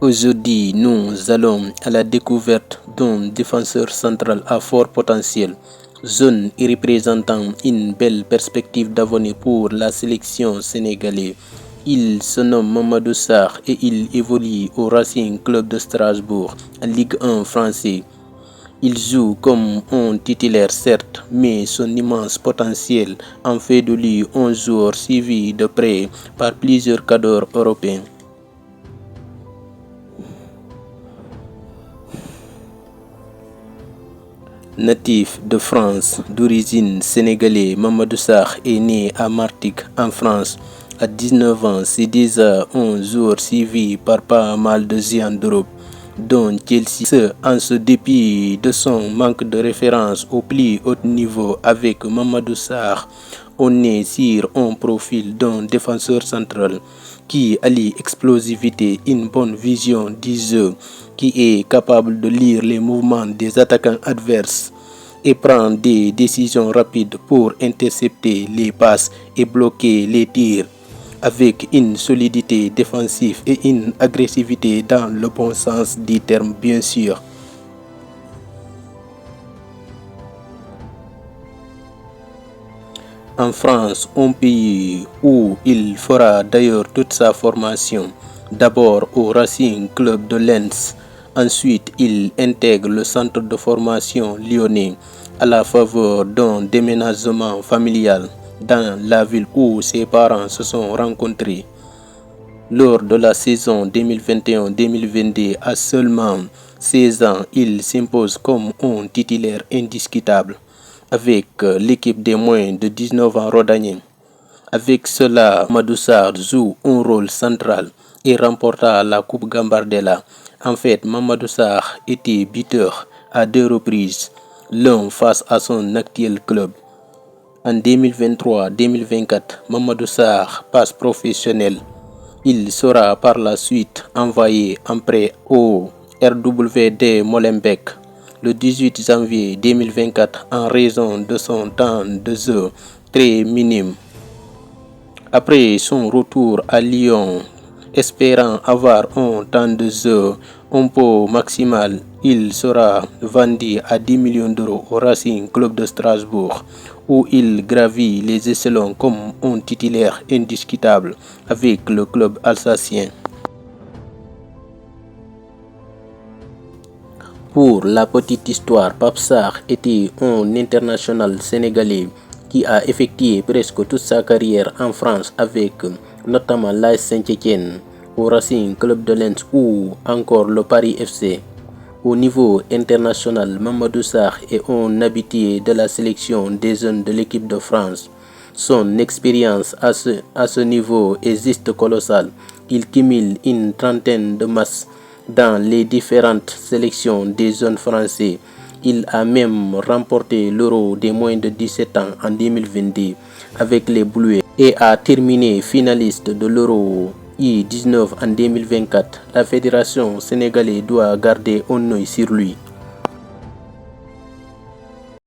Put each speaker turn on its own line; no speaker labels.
Aujourd'hui, nous allons à la découverte d'un défenseur central à fort potentiel, jeune et représentant une belle perspective d'avenir pour la sélection sénégalaise. Il se nomme Mamadou Sarr et il évolue au Racing Club de Strasbourg, en Ligue 1 français. Il joue comme un titulaire certes, mais son immense potentiel en fait de lui un joueur suivi de près par plusieurs cadres européens. Natif de France, d'origine sénégalaise, Mamadou Sarr est né à Martigues, en France. À 19 ans, c'est déjà un joueur suivi par pas mal de géants d'Europe, dont Chelsea. En ce dépit de son manque de référence au plus haut niveau avec Mamadou Sarr, on est sur un profil d'un défenseur central qui allie explosivité, une bonne vision du jeu, qui est capable de lire les mouvements des attaquants adverses et prendre des décisions rapides pour intercepter les passes et bloquer les tirs, avec une solidité défensive et une agressivité dans le bon sens du terme bien sûr. En France, un pays où il fera d'ailleurs toute sa formation, d'abord au Racing Club de Lens. Ensuite, il intègre le centre de formation lyonnais à la faveur d'un déménagement familial dans la ville où ses parents se sont rencontrés. Lors de la saison 2021-2022, à seulement 16 ans, il s'impose comme un titulaire indiscutable avec l'équipe des moins de 19 ans rhodaniens. Avec cela, Mamadou Sarr joue un rôle central et remporta la Coupe Gambardella. En fait, Mamadou Sarr était buteur à 2 reprises, l'un face à son actuel club. En 2023-2024, Mamadou Sarr passe professionnel. Il sera par la suite envoyé en prêt au RWD Molenbeek le 18 janvier 2024 en raison de son temps de jeu très minime. Après son retour à Lyon, espérant avoir un temps de jeu un peu maximal, il sera vendu à 10 millions d'euros au Racing Club de Strasbourg, où il gravit les échelons comme un titulaire indiscutable avec le club alsacien. Pour la petite histoire, Pape Sarr était un international sénégalais qui a effectué presque toute sa carrière en France avec notamment l'AS Saint-Étienne, au Racing Club de Lens ou encore le Paris FC. Au niveau international, Mamadou Sarr est un habitué de la sélection des jeunes de l'équipe de France. Son expérience à ce niveau est juste colossale. Il cumule une trentaine de matchs dans les différentes sélections des jeunes français. Il a même remporté l'Euro des moins de 17 ans en 2022 avec les Bleus et a terminé finaliste de l'Euro U19 en 2024. La fédération sénégalaise doit garder un œil sur lui.